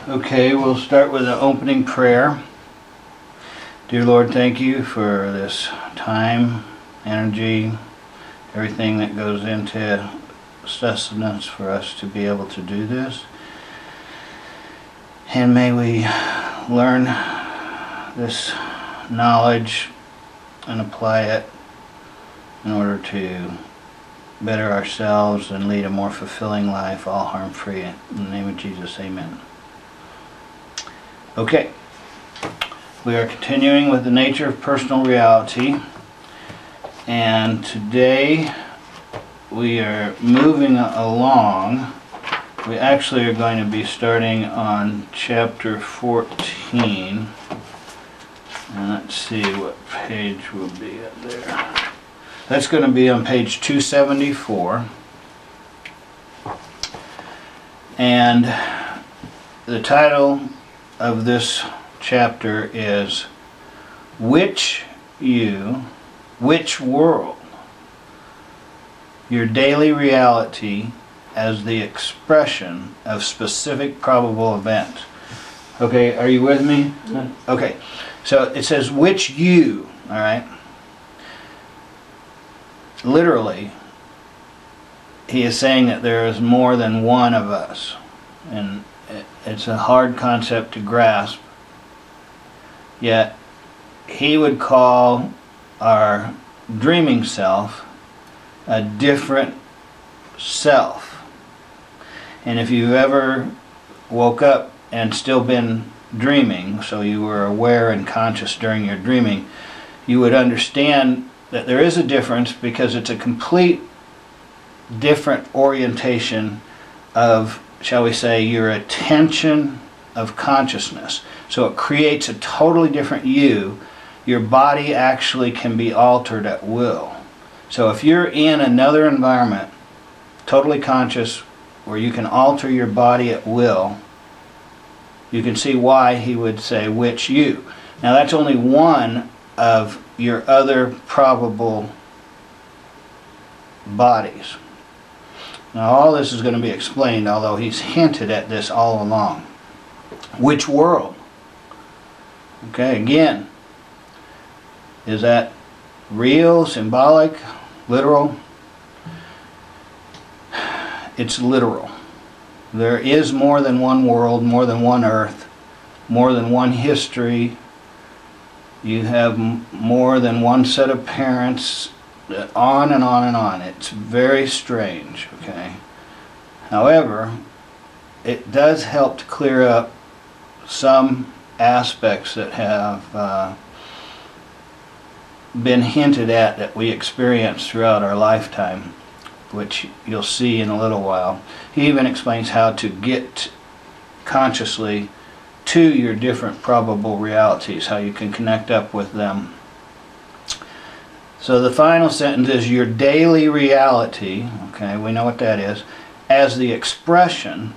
Okay, we'll start with an opening prayer. Dear Lord, thank you for this time, energy, everything that goes into sustenance for us to be able to do this. And may we learn this knowledge and apply it in order to better ourselves and lead a more fulfilling life, all harm-free. In the name of Jesus, amen. Okay, we are continuing with the nature of personal reality, and today we are moving along. We actually are going to be starting on chapter 14, and let's see what page will be up there. That's going to be on page 274, and the title of this chapter is Which World? Your Daily Reality as the Expression of Specific Probable Events. Okay, are you with me? Okay, so it says which you, alright? Literally, he is saying that there is more than one of us, and it's a hard concept to grasp, yet he would call our dreaming self a different self. And if you've ever woke up and still been dreaming, so you were aware and conscious during your dreaming, you would understand that there is a difference, because it's a complete different orientation of, shall we say, your attention of consciousness. So it creates a totally different you. Your body actually can be altered at will. So if you're in another environment, totally conscious, where you can alter your body at will, you can see why he would say which you. Now that's only one of your other probable bodies. Now all this is going to be explained, although he's hinted at this all along. Which world? Okay, again, is that real, symbolic, literal? It's literal. There is more than one world, more than one earth, more than one history. You have more than one set of parents, on and on and on. It's very strange, okay? However, it does help to clear up some aspects that have been hinted at that we experience throughout our lifetime, which you'll see in a little while. He even explains how to get consciously to your different probable realities, how you can connect up with them. So the final sentence is your daily reality, okay, we know what that is, as the expression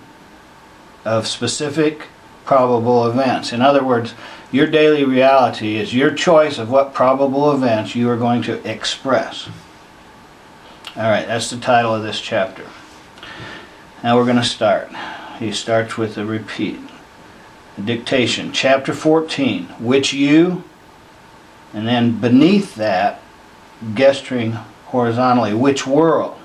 of specific probable events. In other words, your daily reality is your choice of what probable events you are going to express. Alright, that's the title of this chapter. Now we're going to start. He starts with a repeat. Dictation, chapter 14, which you, and then beneath that, gesturing horizontally, which world?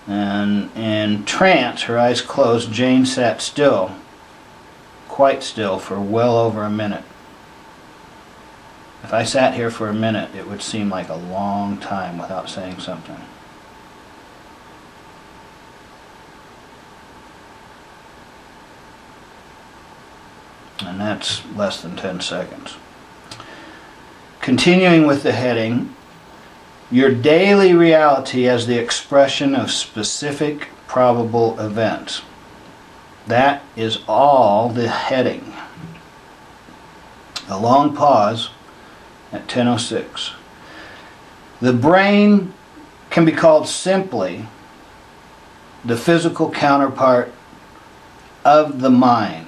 And in trance, her eyes closed, Jane sat still, quite still, for well over a minute. If I sat here for a minute, it would seem like a long time without saying something. And that's less than 10 seconds. Continuing with the heading, your daily reality as the expression of specific probable events. That is all the heading. A long pause at 10:06. The brain can be called simply the physical counterpart of the mind.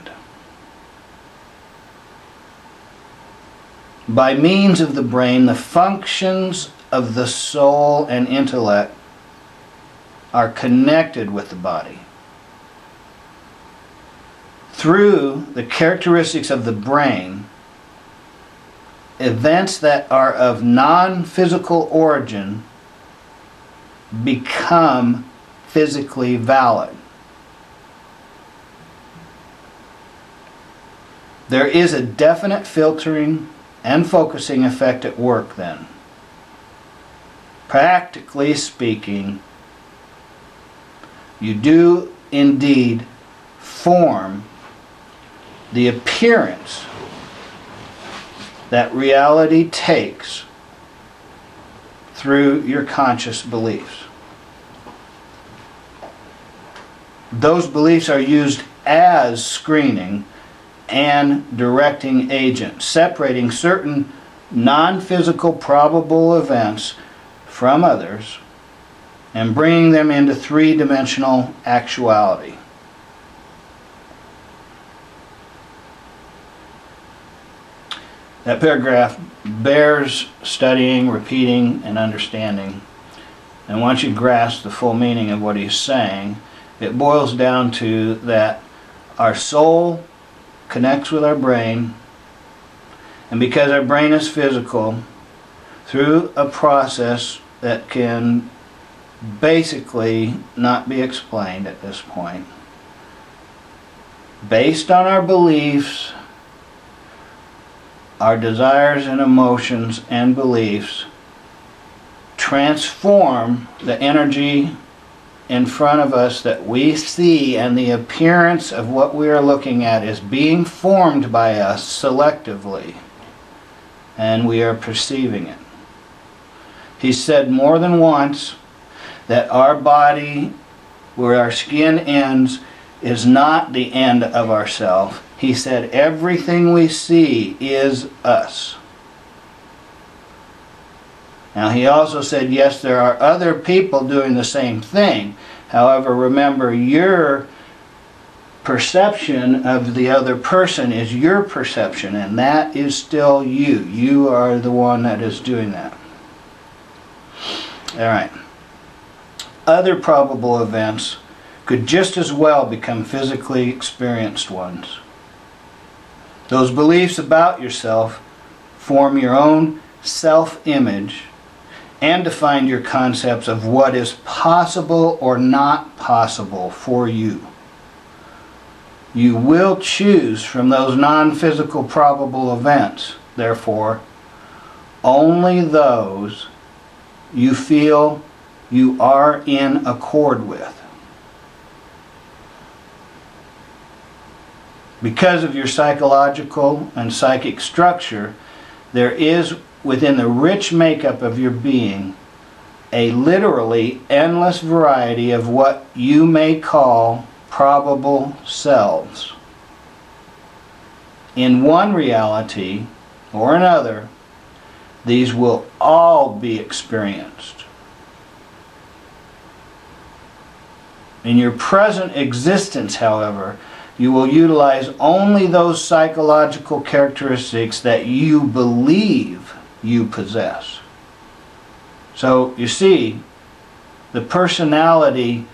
By means of the brain, the functions of the soul and intellect are connected with the body. through the characteristics of the brain, events that are of non-physical origin become physically valid. There is a definite filtering and focusing effect at work then. Practically speaking, you do indeed form the appearance that reality takes through your conscious beliefs. Those beliefs are used as screening and directing agents, separating certain non-physical probable events from others and bringing them into three-dimensional actuality. That paragraph bears studying, repeating, and understanding. And once you grasp the full meaning of what he's saying, it boils down to that our soul connects with our brain, and because our brain is physical, through a process that can basically not be explained at this point, based on our beliefs, our desires and emotions and beliefs, transform the energy in front of us that we see, and the appearance of what we are looking at is being formed by us selectively, and we are perceiving it. He said more than once that our body, where our skin ends, is not the end of ourself. He said everything we see is us. Now he also said, yes, there are other people doing the same thing. However, remember, your perception of the other person is your perception, and that is still you. You are the one that is doing that. All right. Other probable events could just as well become physically experienced ones. Those beliefs about yourself form your own self-image and define your concepts of what is possible or not possible for you. You will choose from those non-physical probable events, therefore, only those you feel you are in accord with. Because of your psychological and psychic structure, there is within the rich makeup of your being a literally endless variety of what you may call probable selves. In one reality or another, these will all be experienced. In your present existence, however, you will utilize only those psychological characteristics that you believe you possess. So, you see, the personality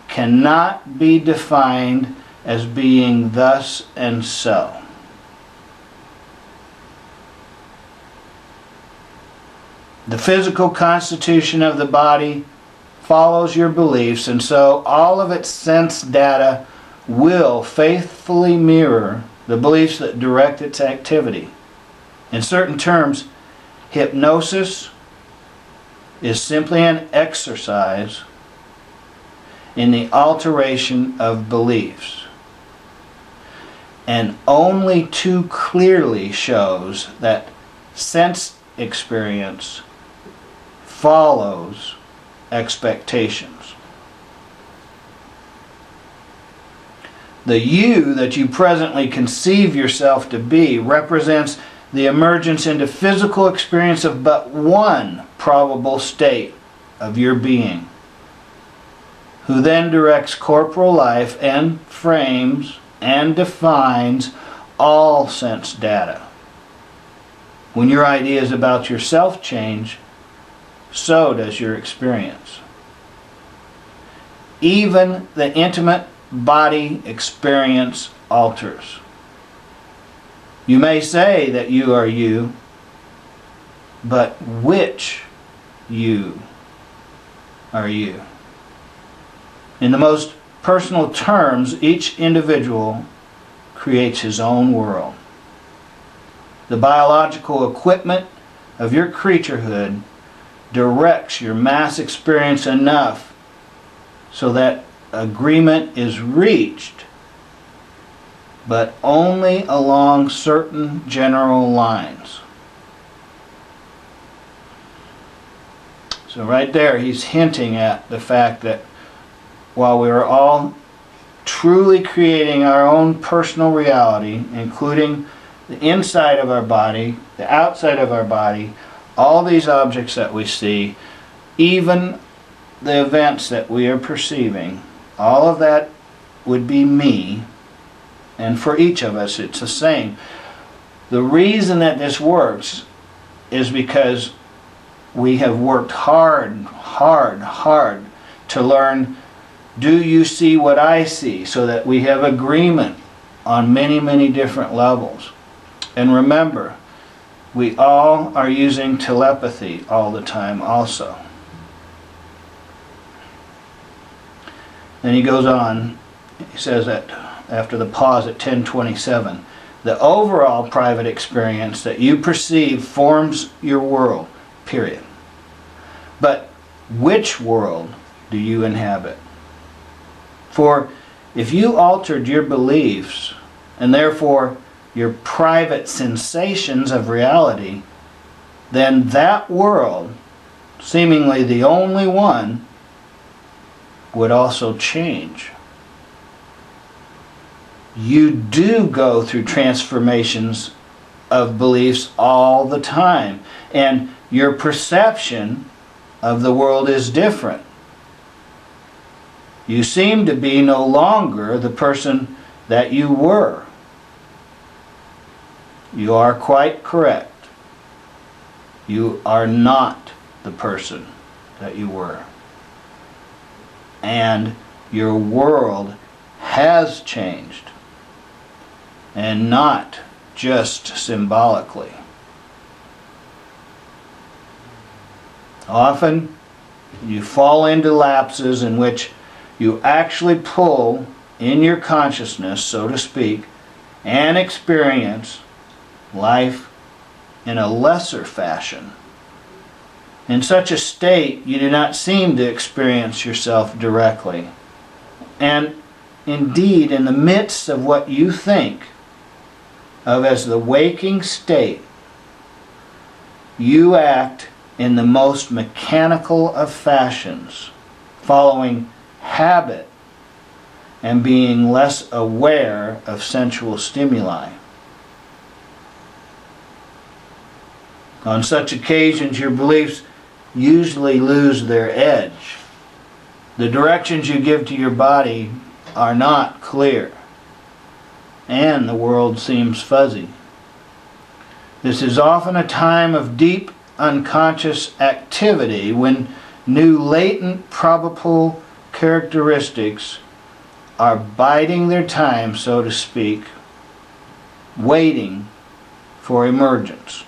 cannot be defined as being thus and so. The physical constitution of the body follows your beliefs, and so all of its sense data will faithfully mirror the beliefs that direct its activity. In certain terms, hypnosis is simply an exercise in the alteration of beliefs, and only too clearly shows that sense experience follows expectations. The you that you presently conceive yourself to be represents the emergence into physical experience of but one probable state of your being, who then directs corporal life and frames and defines all sense data. When your ideas about yourself change, so does your experience. Even the intimate body experience alters. You may say that you are you, but which you are you? In the most personal terms, each individual creates his own world. The biological equipment of your creaturehood directs your mass experience enough so that agreement is reached, but only along certain general lines. So right there he's hinting at the fact that while we are all truly creating our own personal reality, including the inside of our body, the outside of our body, all these objects that we see, even the events that we are perceiving, all of that would be me, and for each of us it's the same. The reason that this works is because we have worked hard to learn, do you see what I see? So that we have agreement on many different levels. And remember, we all are using telepathy all the time also. Then he goes on, he says that after the pause at 10:27, the overall private experience that you perceive forms your world, period. But which world do you inhabit? For if you altered your beliefs, and therefore your private sensations of reality, then that world, seemingly the only one, would also change. You do go through transformations of beliefs all the time, and your perception of the world is different. You seem to be no longer the person that you were. You are quite correct. You are not the person that you were. And your world has changed. And not just symbolically. Often you fall into lapses in which you actually pull in your consciousness, so to speak, and experience life in a lesser fashion. In such a state, you do not seem to experience yourself directly. And indeed, in the midst of what you think of as the waking state, you act in the most mechanical of fashions, following habit and being less aware of sensual stimuli. On such occasions, your beliefs usually lose their edge. The directions you give to your body are not clear, and the world seems fuzzy. This is often a time of deep unconscious activity when new latent probable characteristics are biding their time, so to speak, waiting for emergence.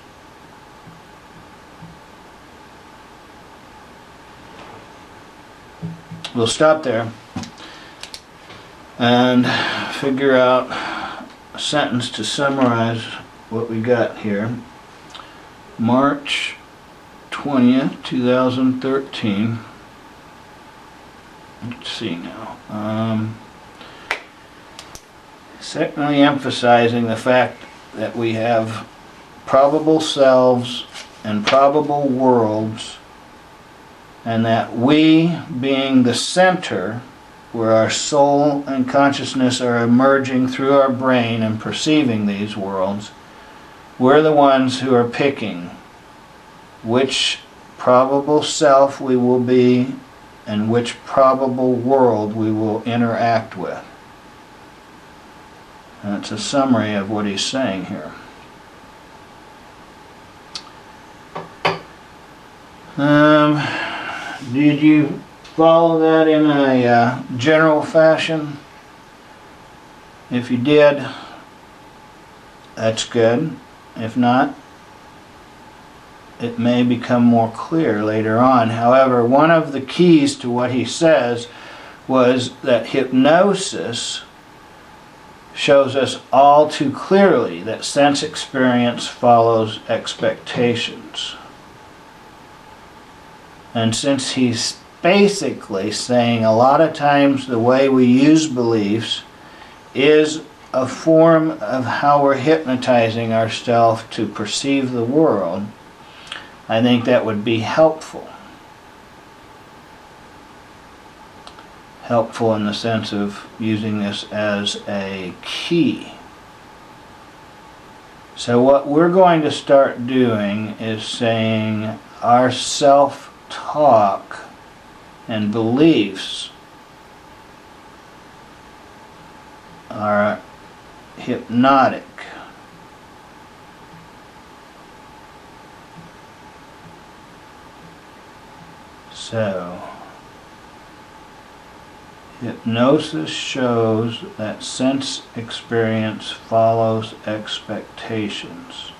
We'll stop there and figure out a sentence to summarize what we got here. March 20th, 2013. Let's see now. Secondly, emphasizing the fact that we have probable selves and probable worlds, and that we, being the center where our soul and consciousness are emerging through our brain and perceiving these worlds, we're the ones who are picking which probable self we will be and which probable world we will interact with. And it's a summary of what he's saying here. Did you follow that in a general fashion? If you did, that's good. If not, it may become more clear later on. However, one of the keys to what he says was that hypnosis shows us all too clearly that sense experience follows expectations. And since he's basically saying a lot of times the way we use beliefs is a form of how we're hypnotizing ourselves to perceive the world, I think that would be helpful. Helpful in the sense of using this as a key. So what we're going to start doing is saying our self-talk and beliefs are hypnotic. So, hypnosis shows that sense experience follows expectations.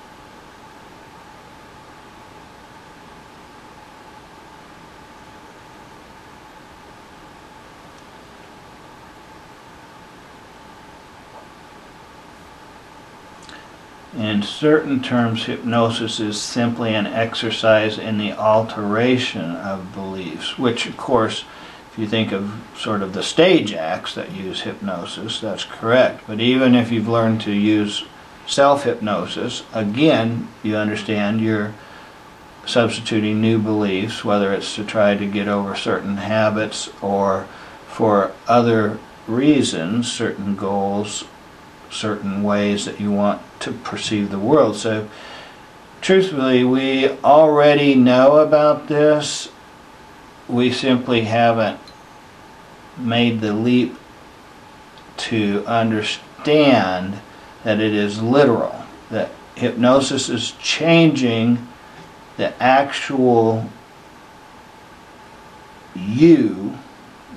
In certain terms, hypnosis is simply an exercise in the alteration of beliefs, which of course, if you think of sort of the stage acts that use hypnosis, that's correct. But even if you've learned to use self-hypnosis, again, you understand you're substituting new beliefs, whether it's to try to get over certain habits or for other reasons, certain goals, certain ways that you want to perceive the world. So truthfully, we already know about this. We simply haven't made the leap to understand that it is literal, that hypnosis is changing the actual you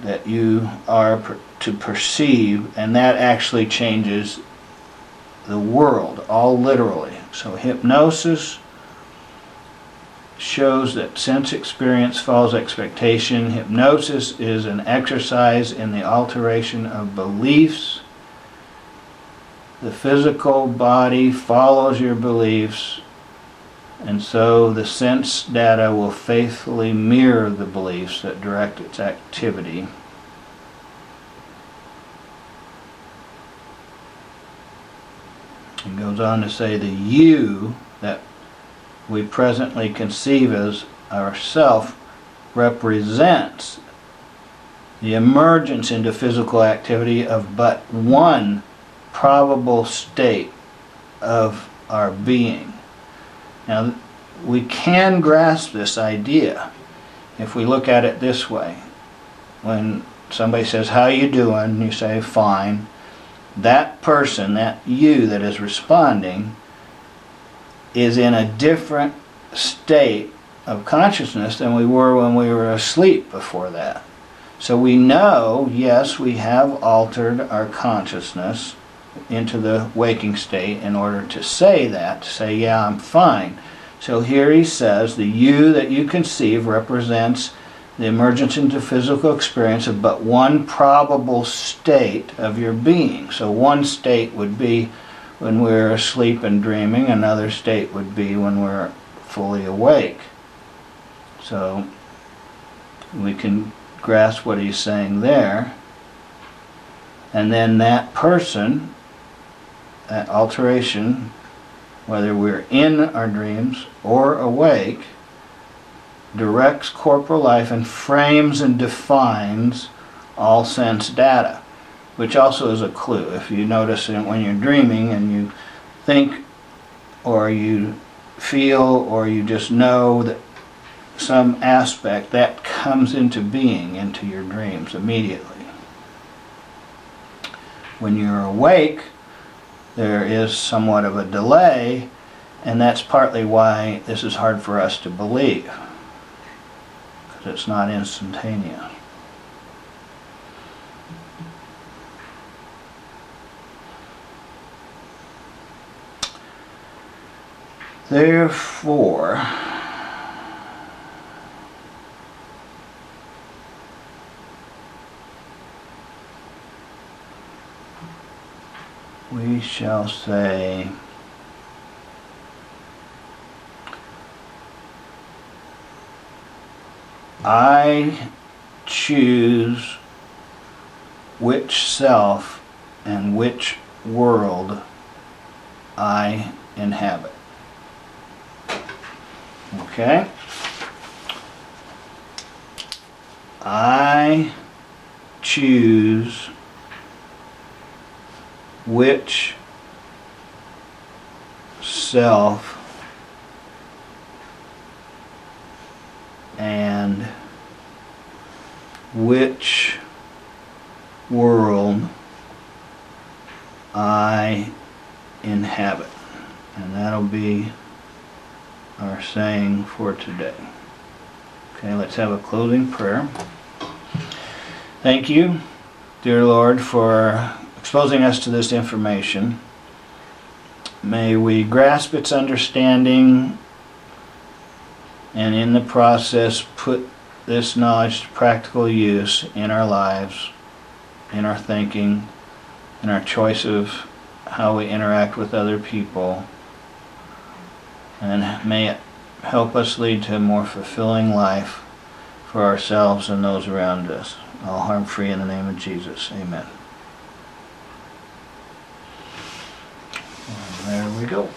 that you are to perceive, and that actually changes the world, all literally. So hypnosis shows that sense experience follows expectation. Hypnosis is an exercise in the alteration of beliefs. The physical body follows your beliefs, and so the sense data will faithfully mirror the beliefs that direct its activity. It goes on to say the you that we presently conceive as ourself represents the emergence into physical activity of but one probable state of our being. Now, we can grasp this idea if we look at it this way. When somebody says, "How you doing?" you say, "Fine." That person, that you that is responding, is in a different state of consciousness than we were when we were asleep before that. So we know, yes, we have altered our consciousness into the waking state in order to say that, to say, yeah, I'm fine. So here he says, the you that you conceive represents the emergence into physical experience of but one probable state of your being. So one state would be when we're asleep and dreaming, another state would be when we're fully awake. So we can grasp what he's saying there. And then that person, that alteration, whether we're in our dreams or awake, directs corporal life and frames and defines all sense data, which also is a clue. If you notice when you're dreaming and you think or you feel or you just know that some aspect, that comes into being into your dreams immediately. When you're awake, there is somewhat of a delay, and that's partly why this is hard for us to believe, because it's not instantaneous. Therefore, we shall say, I choose which self and which world I inhabit. Okay? I choose which self and which world I inhabit. And that'll be our saying for today. Okay, let's have a closing prayer. Thank you, dear Lord, for exposing us to this information. May we grasp its understanding and in the process put this knowledge to practical use in our lives, in our thinking, in our choice of how we interact with other people. And may it help us lead to a more fulfilling life for ourselves and those around us. All harm free in the name of Jesus. Amen. And there we go.